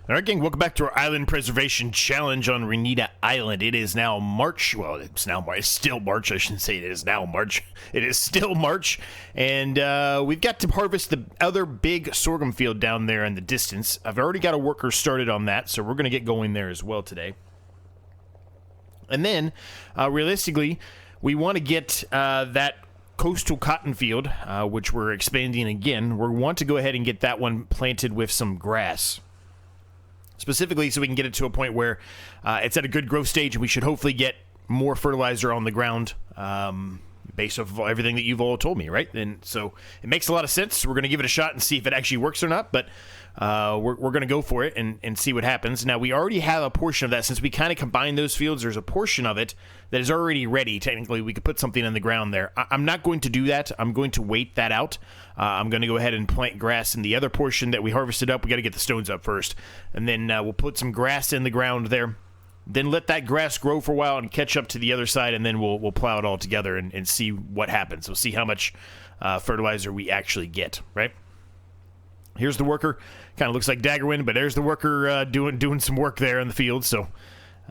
Alright gang, welcome back to our Island Preservation Challenge on Ronida Island. It is now March. Well, it's still March. I shouldn't say it is now March. It is still March. And we've got to harvest the other big sorghum field down there in the distance. I've already got a worker started on that, so we're going to get going there as well today. And then, realistically, we want to get that coastal cotton field, which we're expanding again. We want to go ahead and get that one planted with some grass. Specifically so we can get it to a point where it's at a good growth stage and we should hopefully get more fertilizer on the ground based off of everything that you've all told me, right? And so it makes a lot of sense. We're going to give it a shot and see if it actually works or not, but we're going to go for it and see what happens. Now, we already have a portion of that. Since we kind of combined those fields, there's a portion of it that is already ready. Technically, we could put something in the ground there. I'm not going to do that. I'm going to wait that out. I'm going to go ahead and plant grass in the other portion that we harvested up. We got to get the stones up first. And then we'll put some grass in the ground there. Then let that grass grow for a while and catch up to the other side, and then we'll plow it all together and see what happens. We'll see how much fertilizer we actually get, right? Here's the worker. Kind of looks like Daggerwind, but there's the worker doing some work there in the field, so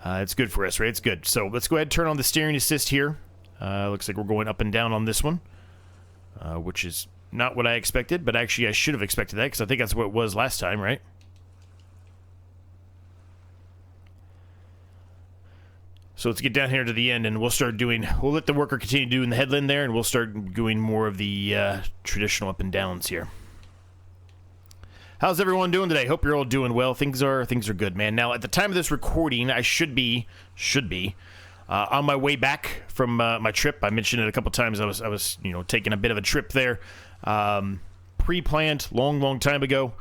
it's good for us, right? It's good. So let's go ahead and turn on the steering assist here. Looks like we're going up and down on this one, which is not what I expected, but actually I should have expected that because I think that's what it was last time, right? So let's get down here to the end, and we'll let the worker continue doing the headland there, and we'll start doing more of the traditional up and downs here. How's everyone doing today? Hope you're all doing well. Things are good, man. Now, at the time of this recording, I should be on my way back from my trip. I mentioned it a couple times. I was taking a bit of a trip there, pre-planned, long time ago.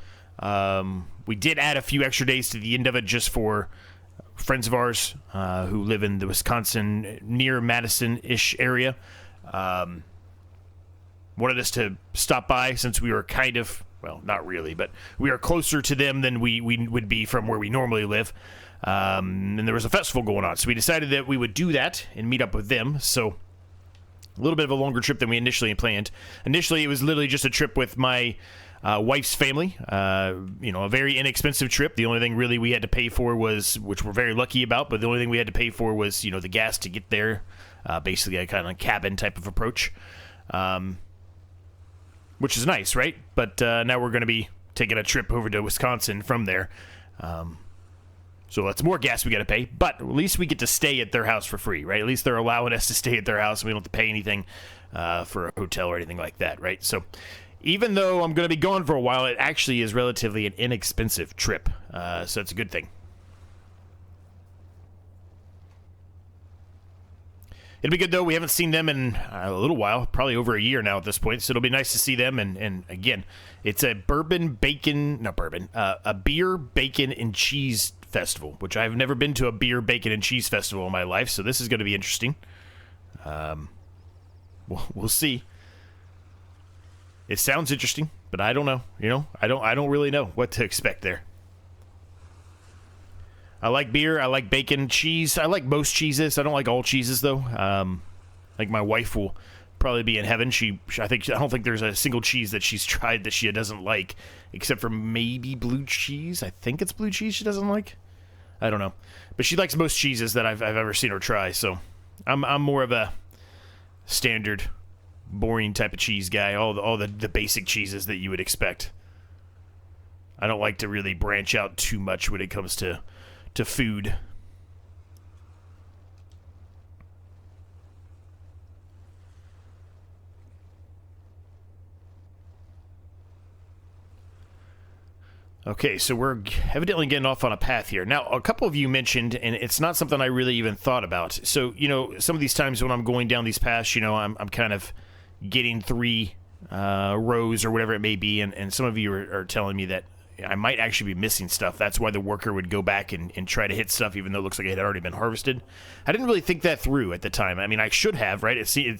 We did add a few extra days to the end of it just for friends of ours who live in the Wisconsin, near Madison-ish area. Wanted us to stop by since we were kind of, well, not really, but we are closer to them than we would be from where we normally live. And there was a festival going on, so we decided that we would do that and meet up with them. So a little bit of a longer trip than we initially planned. Initially, it was literally just a trip with my wife's family, a very inexpensive trip. The only thing really we had to pay for was, which we're very lucky about, but the only thing we had to pay for was, the gas to get there. Basically a kind of cabin type of approach, which is nice, right? But now we're going to be taking a trip over to Wisconsin from there. So that's more gas we got to pay, but at least we get to stay at their house for free, right? At least they're allowing us to stay at their house, and we don't have to pay anything for a hotel or anything like that, right? So even though I'm going to be gone for a while, it actually is relatively an inexpensive trip, so it's a good thing. It'll be good, though. We haven't seen them in a little while, probably over a year now at this point, so it'll be nice to see them. And again, it's a a beer, bacon, and cheese festival, which I've never been to a beer, bacon, and cheese festival in my life, so this is going to be interesting. We'll see. It sounds interesting, but I don't know. I don't really know what to expect there. I like beer, I like bacon, cheese. I like most cheeses. I don't like all cheeses, though. Like my wife will probably be in heaven. I don't think there's a single cheese that she's tried that she doesn't like, except for maybe blue cheese. I think it's blue cheese she doesn't like. I don't know, but she likes most cheeses that I've ever seen her try. So I'm more of a standard, boring type of cheese guy. All the basic cheeses that you would expect. I don't like to really branch out too much when it comes to food. Okay, so we're evidently getting off on a path here. Now, a couple of you mentioned, and it's not something I really even thought about. So, some of these times when I'm going down these paths, I'm kind of getting 3 rows or whatever it may be, and some of you are telling me that I might actually be missing stuff. That's why the worker would go back and try to hit stuff, even though it looks like it had already been harvested. I didn't really think that through at the time. I mean, I should have, right? It seems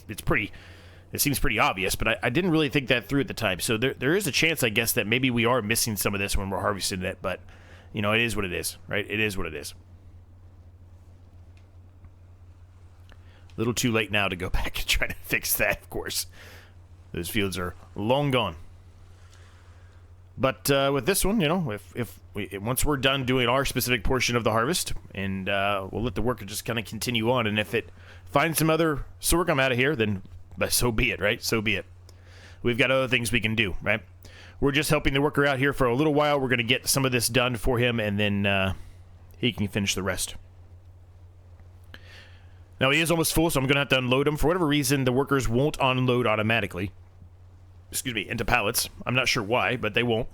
pretty obvious, but I didn't really think that through at the time. So there is a chance, I guess, that maybe we are missing some of this when we're harvesting it. But, it is what it is, right? It is what it is. A little too late now to go back and try to fix that, of course. Those fields are long gone. But with this one, you know, once we're done doing our specific portion of the harvest, and we'll let the worker just kind of continue on, and if it finds some other sorghum out of here, then so be it, right? So be it. We've got other things we can do, right? We're just helping the worker out here for a little while. We're going to get some of this done for him, and then he can finish the rest. Now, he is almost full, so I'm going to have to unload him. For whatever reason, the workers won't unload automatically. Excuse me, into pallets. I'm not sure why, but they won't.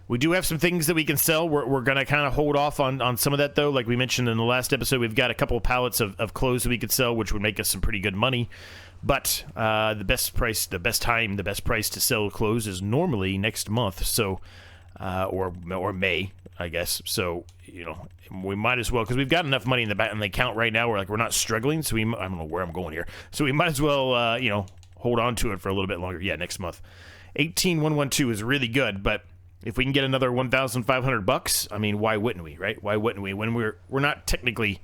We do have some things that we can sell. We're going to kind of hold off on some of that, though. Like we mentioned in the last episode, we've got a couple of pallets of clothes that we could sell, which would make us some pretty good money. But the best price to sell clothes is normally next month, so or May, I guess. So, you know, we might as well, because we've got enough money in the account right now. We're not struggling, so I don't know where I'm going here. So we might as well, you know, hold on to it for a little bit longer. Yeah, next month. 18,112 is really good, but if we can get another $1,500, I mean, why wouldn't we, right? Why wouldn't we? When we're not technically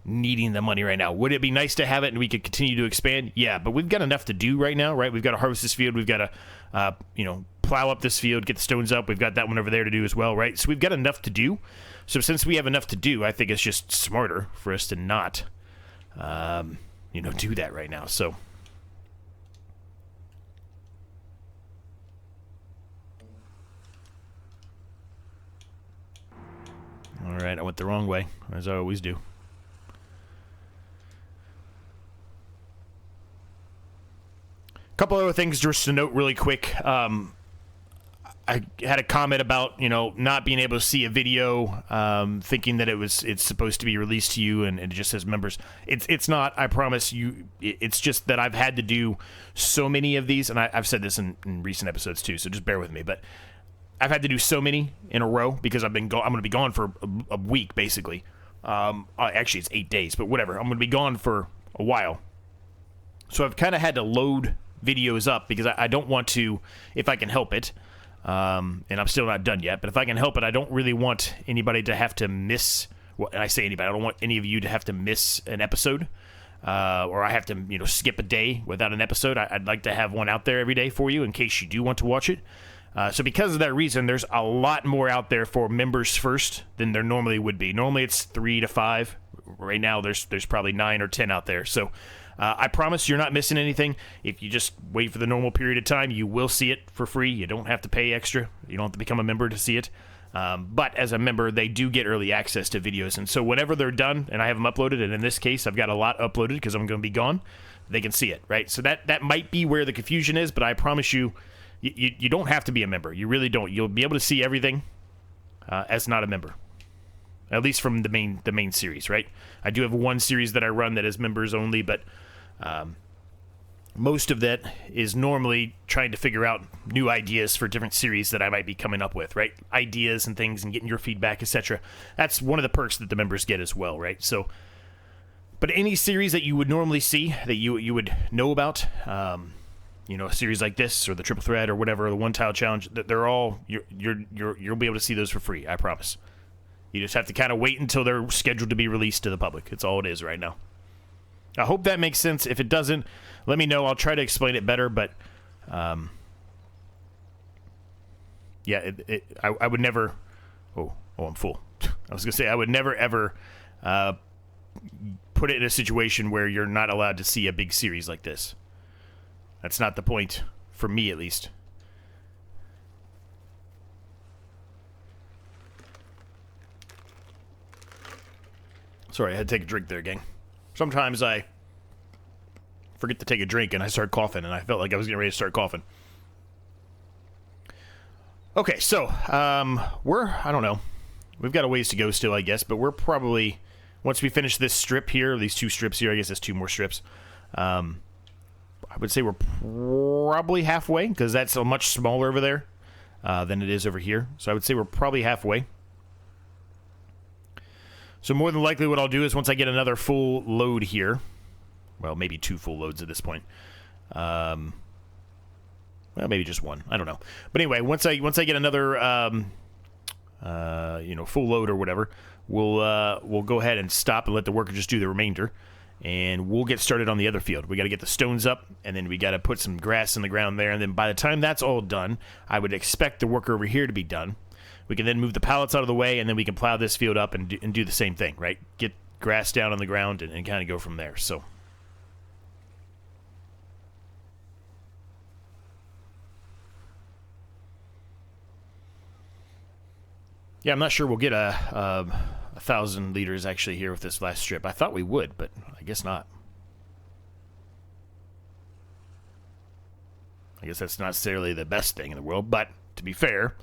needing the money right now. Would it be nice to have it and we could continue to expand? Yeah, but we've got enough to do right now, right? We've got to harvest this field. We've got to, you know, plow up this field, get the stones up. We've got that one over there to do as well, right? So we've got enough to do. So since we have enough to do, I think it's just smarter for us to not, you know, do that right now. So. All right, I went the wrong way, as I always do. A couple other things just to note really quick. I had a comment about, you know, not being able to see a video, thinking that it's supposed to be released to you and it just says members. It's not, I promise you. It's just that I've had to do so many of these, and I've said this in recent episodes too, so just bear with me. But I've had to do so many in a row because I'm going to be gone for a week, basically. Actually, it's 8 days, but whatever. I'm going to be gone for a while. So I've kind of had to load videos up because I don't want to, if I can help it, and I'm still not done yet, but if I can help it, I don't really want anybody to have to miss, well, and I say anybody, I don't want any of you to have to miss an episode, or I have to, you know, skip a day without an episode. I'd like to have one out there every day for you in case you do want to watch it. So because of that reason, there's a lot more out there for members first than there normally would be. Normally it's 3 to 5. Right now there's probably 9 or 10 out there. So I promise you're not missing anything. If you just wait for the normal period of time, you will see it for free. You don't have to pay extra. You don't have to become a member to see it. But as a member, they do get early access to videos. And so whenever they're done, and I have them uploaded, and in this case, I've got a lot uploaded because I'm going to be gone, they can see it, right? So that might be where the confusion is, but I promise you, you don't have to be a member. You really don't. You'll be able to see everything as not a member. At least from the main series, right? I do have one series that I run that is members only, but most of that is normally trying to figure out new ideas for different series that I might be coming up with, right? Ideas and things and getting your feedback, etc. That's one of the perks that the members get as well, right? So, but any series that you would normally see, that you would know about, you know, a series like this or the triple thread or whatever, the one tile challenge, they're all you'll be able to see those for free. I promise. You just have to kind of wait until they're scheduled to be released to the public. It's all it is right now. I hope that makes sense. If it doesn't, let me know. I'll try to explain it better. But yeah, I would never. Oh, I'm full. I was gonna say I would never ever put it in a situation where you're not allowed to see a big series like this. That's not the point, for me at least. Sorry, I had to take a drink there, gang. Sometimes I forget to take a drink and I start coughing, and I felt like I was getting ready to start coughing. Okay, so, I don't know. We've got a ways to go still, I guess, but we're probably, once we finish this strip here, these 2 strips here, I guess there's 2 more strips, I would say we're probably halfway, because that's a much smaller over there than it is over here. So I would say we're probably halfway. So more than likely what I'll do is once I get another full load here, well, maybe 2 full loads at this point. Well, maybe just 1. I don't know. But anyway, once I get another you know, full load or whatever, we'll go ahead and stop and let the worker just do the remainder. and we'll get started on the other field. We got to get the stones up, and then we got to put some grass in the ground there, and then by the time that's all done, I would expect the worker over here to be done. We can then move the pallets out of the way, and then we can plow this field up and do the same thing, right? Get grass down on the ground and kind of go from there. So yeah, I'm not sure we'll get a 1,000 liters actually here with this last strip. I thought we would, but I guess not. I guess that's not necessarily the best thing in the world, but to be fair,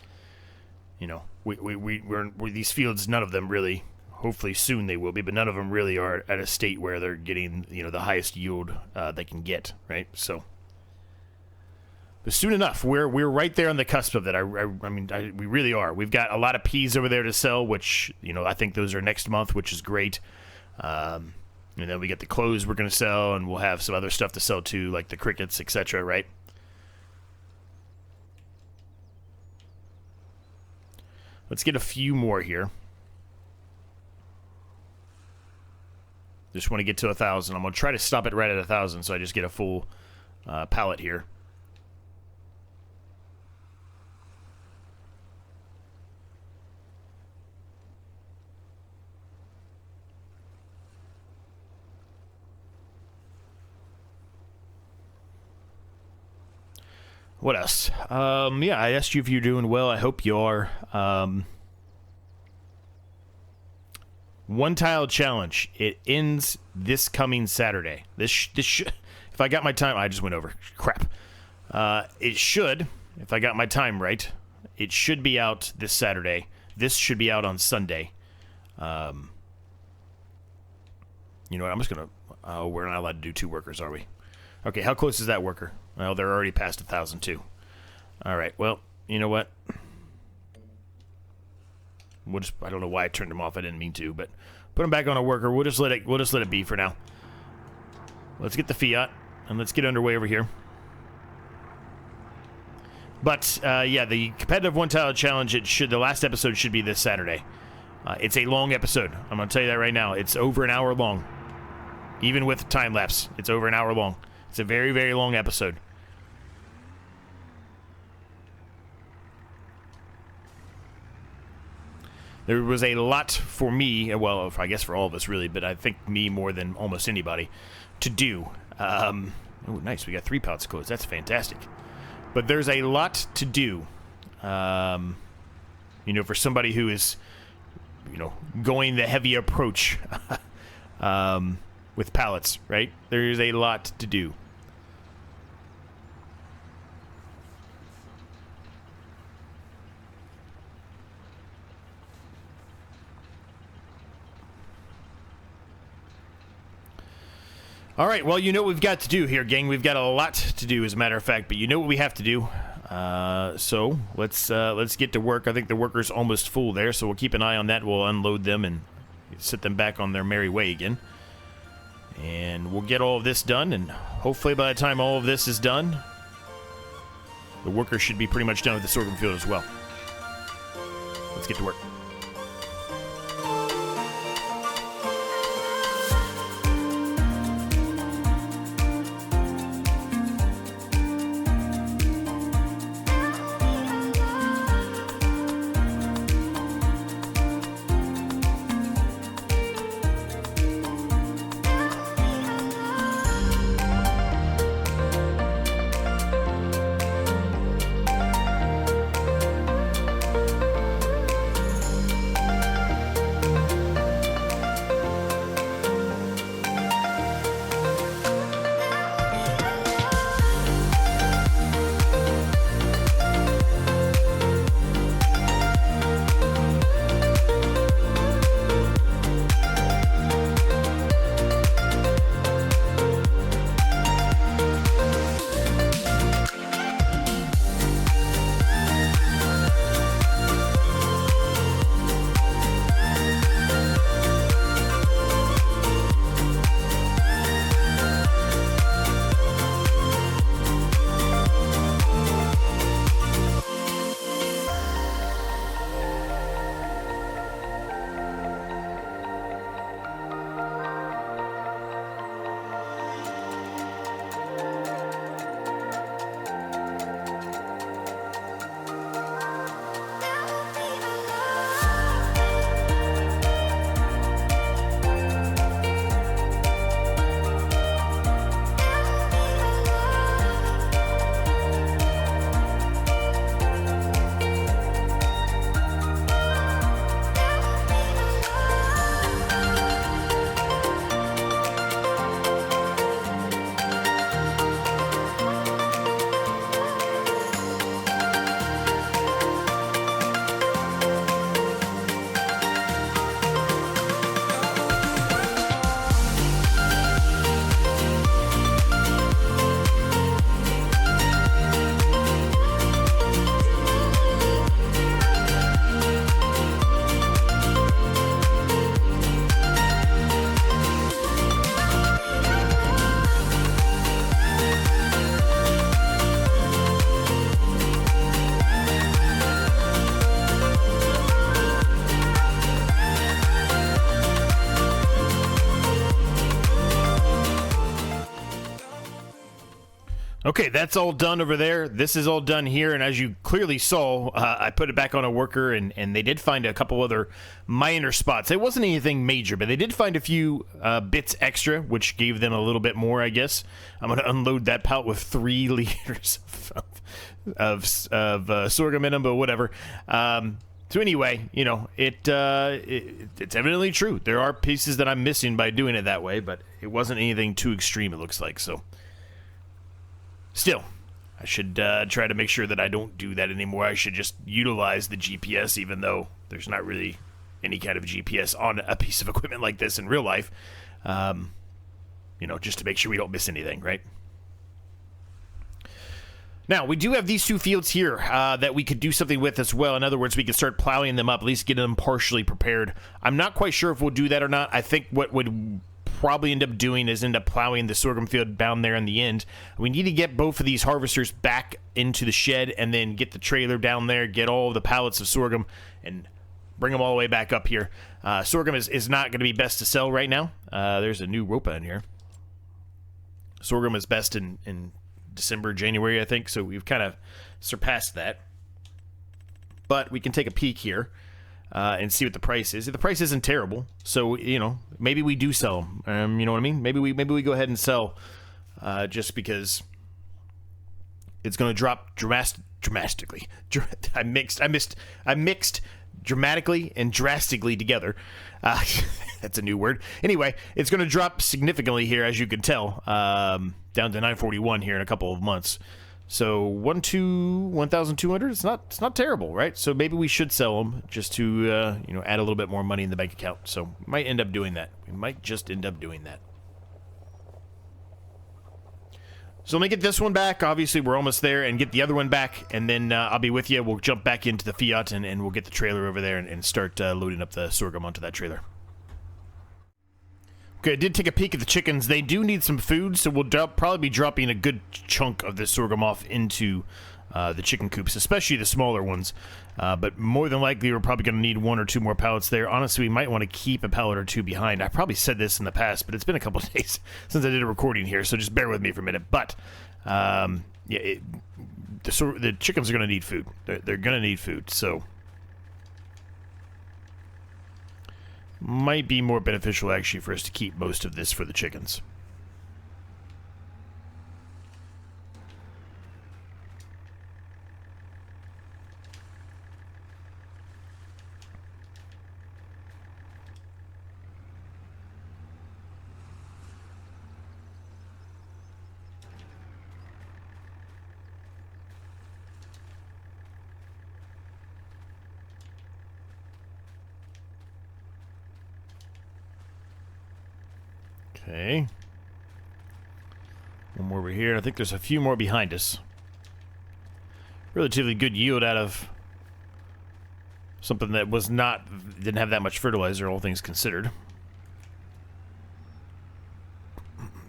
you know, we're these fields, none of them really, hopefully soon they will be, but none of them really are at a state where they're getting, you know, the highest yield they can get, right? So, but soon enough, we're right there on the cusp of that. I mean, we really are. We've got a lot of peas over there to sell, which, you know, I think those are next month, which is great. And then we get the clothes we're going to sell, and we'll have some other stuff to sell too, like the crickets, etc., right? Let's get a few more here. Just want to get to 1,000. I'm going to try to stop it right at 1,000, so I just get a full pallet here. What else? Yeah, I asked you if you're doing well. I hope you are. One tile challenge. It ends this coming Saturday. If I got my time, I just went over. Crap. It should, if I got my time right, it should be out this Saturday. This should be out on Sunday. You know what? I'm just gonna. Oh, we're not allowed to do 2 workers, are we? Okay, how close is that worker? Well, they're already past 1,000 too. All right. Well, you know what? We'll just, I don't know why I turned them off. I didn't mean to, but put them back on a worker. We'll just let it be for now. Let's get the Fiat and let's get underway over here. But yeah, the competitive 1 tile challenge. The last episode should be this Saturday. It's a long episode. I'm gonna tell you that right now. It's over an hour long. Even with time lapse, it's over an hour long. It's a very, very long episode. There was a lot for me, well, I guess for all of us really, but I think me more than almost anybody, to do. Oh, nice, we got 3 pallets of clothes. That's fantastic. But there's a lot to do. You know, for somebody who is, you know, going the heavy approach with pallets, right? There's a lot to do. All right, well, you know what we've got to do here, gang. We've got a lot to do, as a matter of fact, but you know what we have to do. So let's get to work. I think the worker's almost full there, so we'll keep an eye on that. We'll unload them and set them back on their merry way again. And we'll get all of this done, and hopefully by the time all of this is done, the worker should be pretty much done with the sorghum field as well. Let's get to work. Okay, that's all done over there. This is all done here, and as you clearly saw, I put it back on a worker, and they did find a couple other minor spots. It wasn't anything major, but they did find a few bits extra, which gave them a little bit more, I guess. I'm going to unload that pallet with 3 liters of sorghum in them, but whatever. So anyway, you know, it's evidently true. There are pieces that I'm missing by doing it that way, but it wasn't anything too extreme, it looks like, so... Still, I should try to make sure that I don't do that anymore. I should just utilize the GPS, even though there's not really any kind of GPS on a piece of equipment like this in real life. You know, just to make sure we don't miss anything, right? Now, we do have these 2 fields here that we could do something with as well. In other words, we could start plowing them up, at least getting them partially prepared. I'm not quite sure if we'll do that or not. I think what would probably end up doing is end up plowing the sorghum field down there in the end. We need to get both of these harvesters back into the shed and then get the trailer down there, get all the pallets of sorghum, and bring them all the way back up here. Sorghum is not going to be best to sell right now. There's a new ropa in here. Sorghum is best in December, January, I think, so we've kind of surpassed that. But we can take a peek here. And see what the price is. The price isn't terrible, so you know maybe we do sell them. You know what I mean? Maybe we go ahead and sell, just because it's going to drop dramatically. I mixed dramatically and drastically together. That's a new word. Anyway, it's going to drop significantly here, as you can tell, down to 941 here in a couple of months. So 1,200. It's not terrible, right? So maybe we should sell them just to you know, add a little bit more money in the bank account. So we might end up doing that. We might just end up doing that. So let me get this one back. Obviously, we're almost there, and get the other one back, and then I'll be with you. We'll jump back into the Fiat, and we'll get the trailer over there and start loading up the sorghum onto that trailer. Okay, I did take a peek at the chickens. They do need some food, so we'll probably be dropping a good chunk of the sorghum off into the chicken coops, especially the smaller ones. But more than likely, we're probably going to need 1 or 2 more pallets there. Honestly, we might want to keep a pallet or 2 behind. I probably said this in the past, but it's been a couple of days since I did a recording here, so just bear with me for a minute. But, yeah, the chickens are going to need food. They're going to need food, so... Might be more beneficial, actually, for us to keep most of this for the chickens. Okay. One more over here. I think there's a few more behind us. Relatively good yield out of something that didn't have that much fertilizer, all things considered.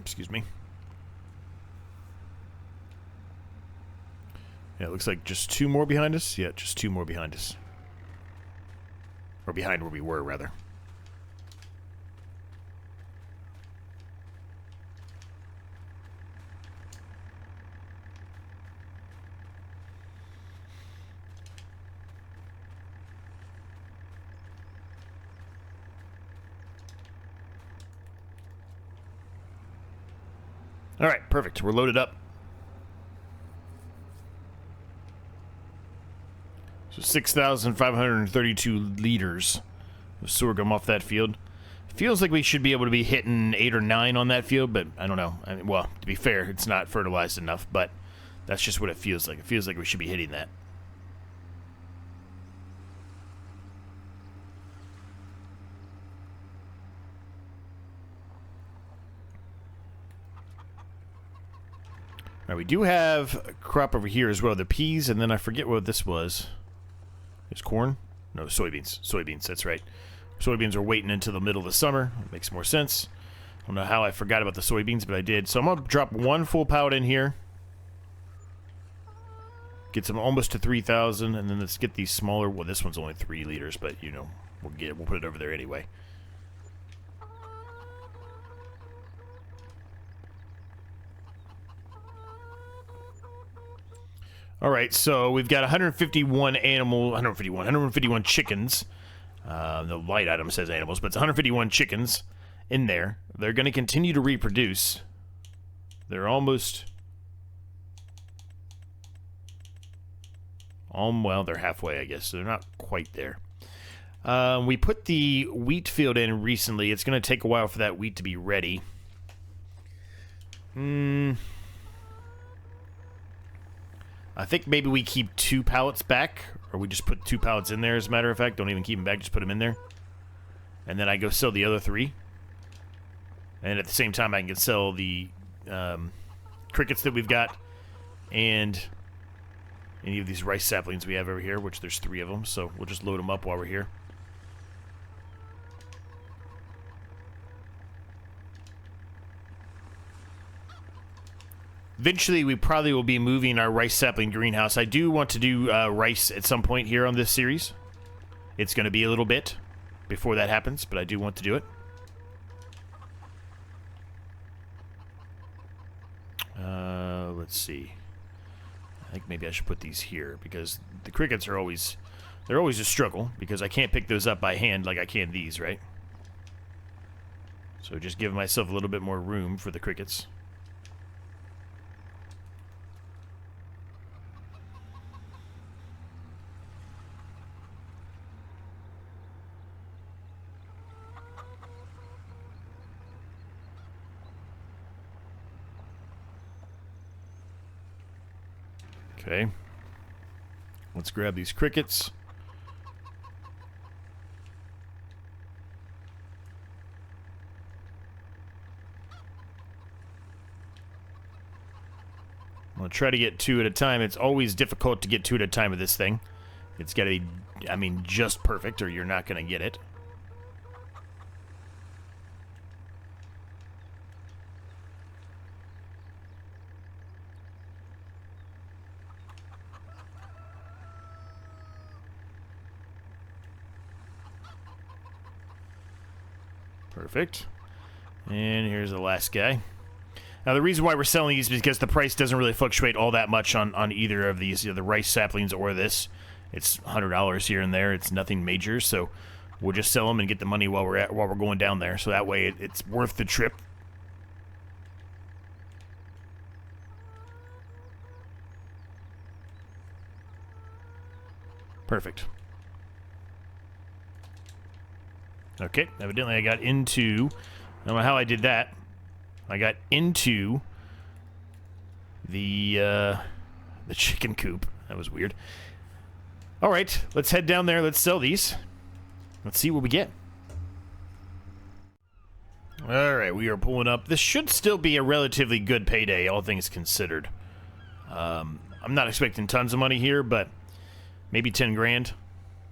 Excuse me. Yeah, it looks like just 2 more behind us. Yeah, just 2 more behind us. Or behind where we were, rather. All right, perfect. We're loaded up. So 6,532 liters of sorghum off that field. Feels like we should be able to be hitting 8 or 9 on that field, but I don't know. I mean, well, to be fair, it's not fertilized enough, but that's just what it feels like. It feels like we should be hitting that. All right, we do have a crop over here as well. The peas, and then I forget what this was. It's corn? No, soybeans. Soybeans, that's right. Soybeans are waiting until the middle of the summer. It makes more sense. I don't know how I forgot about the soybeans, but I did. So I'm going to drop 1 full pallet in here. Get some almost to 3,000, and then let's get these smaller. Well, this one's only 3 liters, but, you know, we'll put it over there anyway. All right, so we've got 151 chickens. The light item says animals, but it's 151 chickens in there. They're going to continue to reproduce. They're almost... well, they're halfway, I guess, so they're not quite there. We put the wheat field in recently. It's going to take a while for that wheat to be ready. I think maybe we keep 2 pallets back, or we just put 2 pallets in there, as a matter of fact. Don't even keep them back, just put them in there. And then I go sell the other 3. And at the same time, I can sell the crickets that we've got, and any of these rice saplings we have over here, which there's 3 of them, so we'll just load them up while we're here. Eventually, we probably will be moving our rice sapling greenhouse. I do want to do rice at some point here on this series. It's going to be a little bit before that happens, but I do want to do it. Let's see. I think maybe I should put these here, because the crickets are always... they're always a struggle, because I can't pick those up by hand like I can these, right? So just give myself a little bit more room for the crickets. Okay. Let's grab these crickets. I'm going to try to get 2 at a time. It's always difficult to get 2 at a time with this thing. It's got to be, I mean, just perfect, or you're not going to get it. Perfect. And here's the last guy. Now, the reason why we're selling these is because the price doesn't really fluctuate all that much on either of these, either the rice saplings or this. It's $100 here and there. It's nothing major, so we'll just sell them and get the money while we're going down there. So that way, it's worth the trip. Perfect. Okay, evidently I got into... I don't know how I did that. I got into the chicken coop. That was weird. Alright, let's head down there. Let's sell these. Let's see what we get. Alright, we are pulling up. This should still be a relatively good payday, all things considered. I'm not expecting tons of money here, but maybe 10 grand.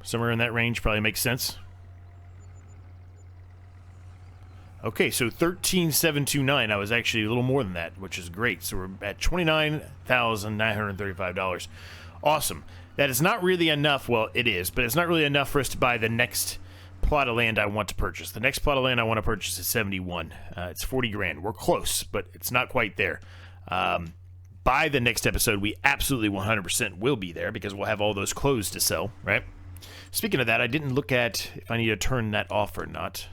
Somewhere in that range probably makes sense. Okay, so 13,729. I was actually a little more than that, which is great. So we're at $29,935. Awesome. That is not really enough. Well, it is, but it's not really enough for us to buy the next plot of land I want to purchase. The next plot of land I want to purchase is 71. It's 40 grand. We're close, but it's not quite there. By the next episode, we absolutely 100% will be there, because we'll have all those clothes to sell, right? Speaking of that, I didn't look at if I need to turn that off or not.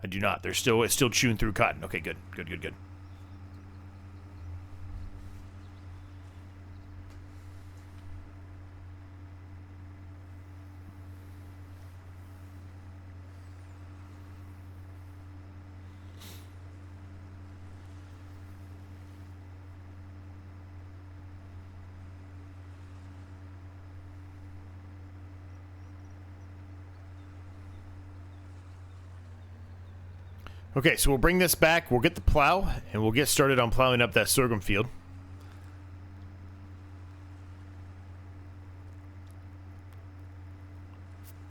I do not. It's still chewing through cotton. Okay, good. Good, good, good. Okay, so we'll bring this back, we'll get the plow, and we'll get started on plowing up that sorghum field.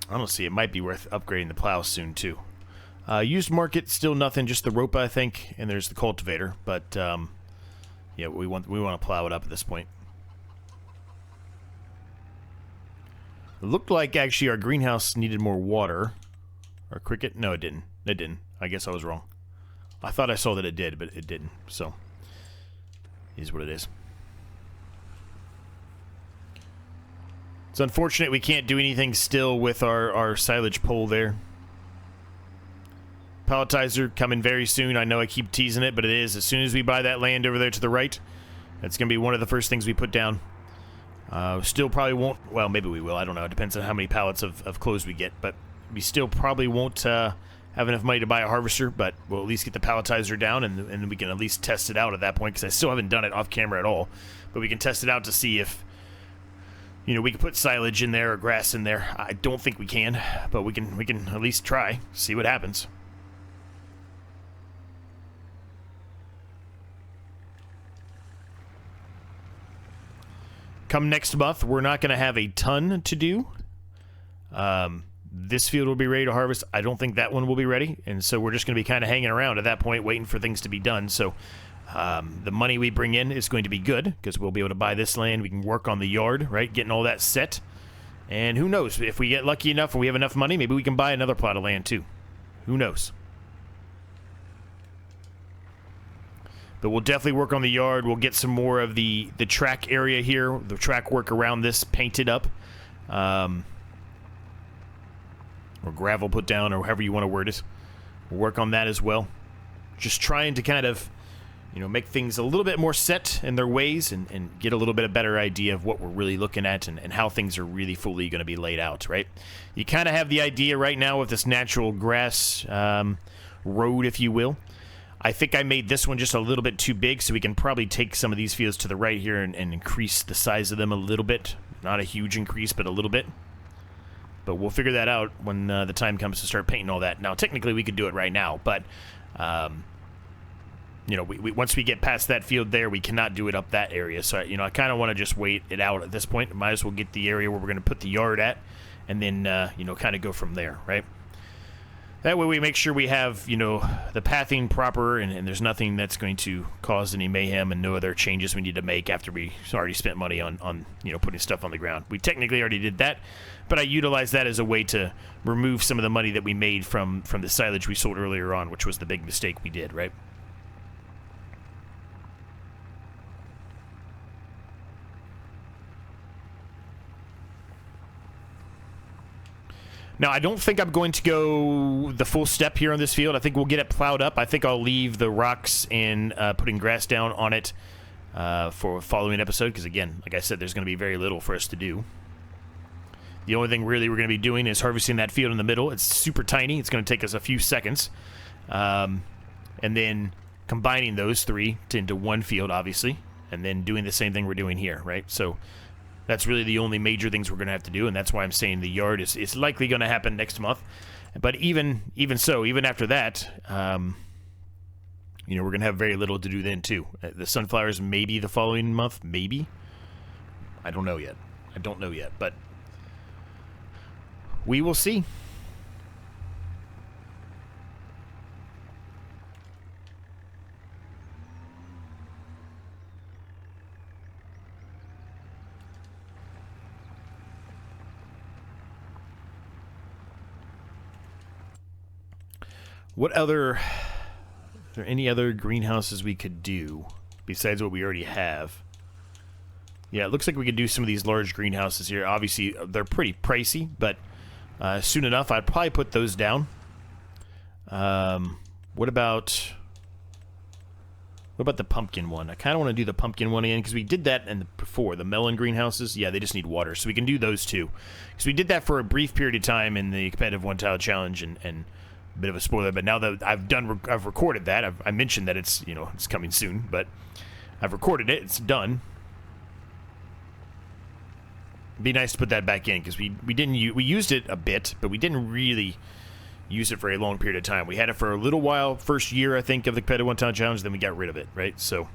Honestly, it might be worth upgrading the plow soon, too. Used market, still nothing, just the rope, I think, and there's the cultivator, but, yeah, we want to plow it up at this point. It looked like, actually, our greenhouse needed more water. Our cricket? No, it didn't. It didn't. I guess I was wrong. I thought I saw that it did, but it didn't. So, is what it is. It's unfortunate we can't do anything still with our silage pole there. Palletizer coming very soon. I know I keep teasing it, but it is. As soon as we buy that land over there to the right, that's going to be one of the first things we put down. Still probably won't... Well, maybe we will. I don't know. It depends on how many pallets of clothes we get. But we still probably won't have enough money to buy a harvester, but we'll at least get the palletizer down, and we can at least test it out at that point, because I still haven't done it off camera at all. But we can test it out to see if... You know, we can put silage in there or grass in there. I don't think we can, but we can at least try, see what happens. Come next month, we're not going to have a ton to do. This field will be ready to harvest. I don't think that one will be ready, and so we're just going to be kind of hanging around at that point, waiting for things to be done. So the money we bring in is going to be good, because we'll be able to buy this land. We can work on the yard, right, getting all that set. And who knows, if we get lucky enough and we have enough money, maybe we can buy another plot of land too. Who knows? But we'll definitely work on the yard. We'll get some more of the track area here, the track work around this painted up. Or gravel put down, or however you want to word it. We'll work on that as well. Just trying to kind of, you know, make things a little bit more set in their ways, and get a little bit of better idea of what we're really looking at, and how things are really fully going to be laid out, right? You kind of have the idea right now with this natural grass road, if you will. I think I made this one just a little bit too big, so we can probably take some of these fields to the right here and increase the size of them a little bit. Not a huge increase, but a little bit. But we'll figure that out when the time comes to start painting all that. Now, technically, we could do it right now, but, you know, once we get past that field there, we cannot do it up that area. So, you know, I kind of want to just wait it out at this point. Might as well get the area where we're going to put the yard at, and then, you know, kind of go from there, right? That way we make sure we have, you know, the pathing proper, and there's nothing that's going to cause any mayhem, and no other changes we need to make after we already spent money on you know, putting stuff on the ground. We technically already did that, but I utilized that as a way to remove some of the money that we made from the silage we sold earlier on, which was the big mistake we did, right? Now, I don't think I'm going to go the full step here on this field. I think we'll get it plowed up. I think I'll leave the rocks and putting grass down on it for a following episode, because, again, like I said, there's going to be very little for us to do. The only thing really we're going to be doing is harvesting that field in the middle. It's super tiny. It's going to take us a few seconds. And then combining those three into one field, obviously, and then doing the same thing we're doing here, right? So that's really the only major things we're going to have to do, and that's why I'm saying the yard is likely going to happen next month. But even so, even after that, you know, we're going to have very little to do then, too. The sunflowers maybe the following month, maybe. I don't know yet. But we will see. What other... Are there any other greenhouses we could do besides what we already have? Yeah, it looks like we could do some of these large greenhouses here. Obviously, they're pretty pricey, but soon enough, I'd probably put those down. What about the pumpkin one? I kind of want to do the pumpkin one again, because we did that before. The melon greenhouses, yeah, they just need water, so we can do those too. Because we did that for a brief period of time in the competitive one-tile challenge, and a bit of a spoiler, but now that I've recorded that, I mentioned that it's, you know, it's coming soon, but I've recorded it, it's done. It'd be nice to put that back in, because we used it a bit, but we didn't really use it for a long period of time. We had it for a little while, first year, I think, of the competitive one-time challenge, then we got rid of it, right? So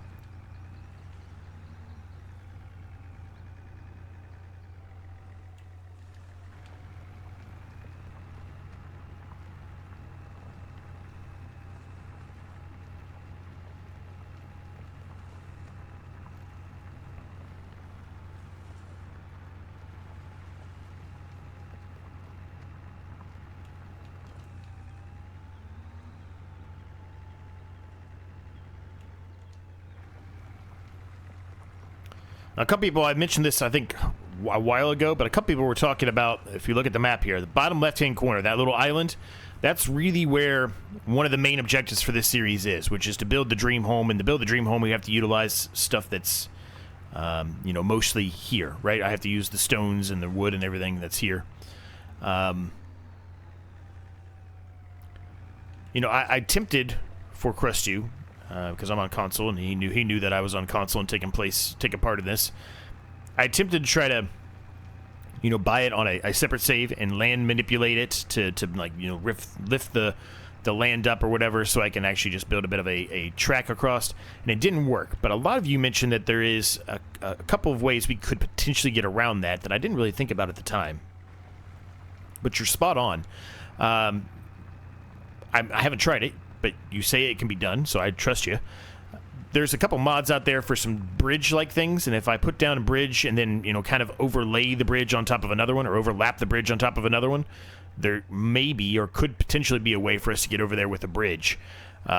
a couple people, I mentioned this, I think, a while ago, but a couple people were talking about, if you look at the map here, the bottom left-hand corner, that little island, that's really where one of the main objectives for this series is, which is to build the dream home. And to build the dream home, we have to utilize stuff that's, you know, mostly here, right? I have to use the stones and the wood and everything that's here. You know, I tempted for Crustu, because I'm on console, and he knew that I was on console and taking part in this. I attempted to try to, you know, buy it on a separate save and land manipulate it to like, you know, lift the land up or whatever, so I can actually just build a bit of a track across, and it didn't work. But a lot of you mentioned that there is a couple of ways we could potentially get around that I didn't really think about at the time. But you're spot on. I haven't tried it, but you say it can be done, so I trust you. There's a couple mods out there for some bridge-like things, and if I put down a bridge and then, you know, kind of overlay the bridge on top of another one, or overlap the bridge on top of another one, there may be or could potentially be a way for us to get over there with a bridge. So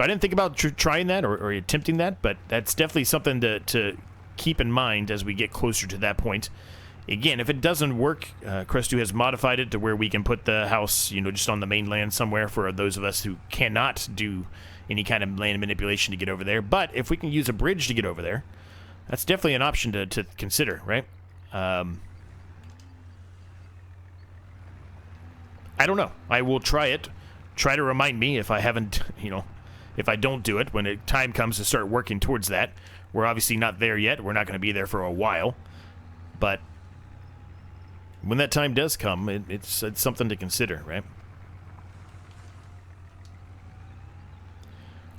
I didn't think about trying that or attempting that, but that's definitely something to keep in mind as we get closer to that point. Again, if it doesn't work, Crustu has modified it to where we can put the house, you know, just on the mainland somewhere for those of us who cannot do any kind of land manipulation to get over there. But if we can use a bridge to get over there, that's definitely an option to consider, right? I don't know. I will try it. Try to remind me if I haven't, you know, if I don't do it when time comes to start working towards that. We're obviously not there yet. We're not going to be there for a while. But when that time does come, it's something to consider, right?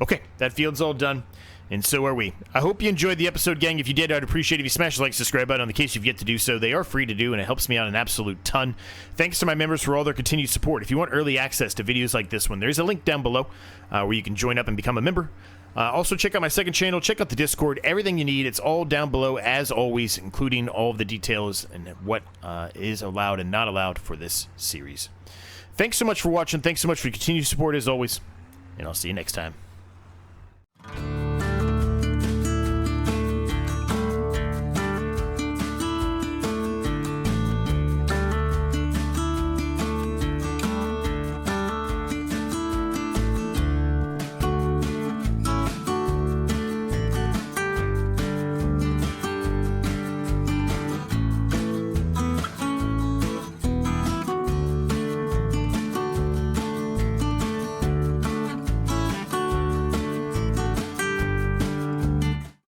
Okay, that field's all done, and so are we. I hope you enjoyed the episode, gang. If you did, I'd appreciate if you smash the like, subscribe button on the case you've yet to do so. They are free to do, and it helps me out an absolute ton. Thanks to my members for all their continued support. If you want early access to videos like this one, there's a link down below where you can join up and become a member. Also, check out my second channel, check out the Discord, everything you need. It's all down below, as always, including all of the details and what is allowed and not allowed for this series. Thanks so much for watching. Thanks so much for your continued support, as always, and I'll see you next time.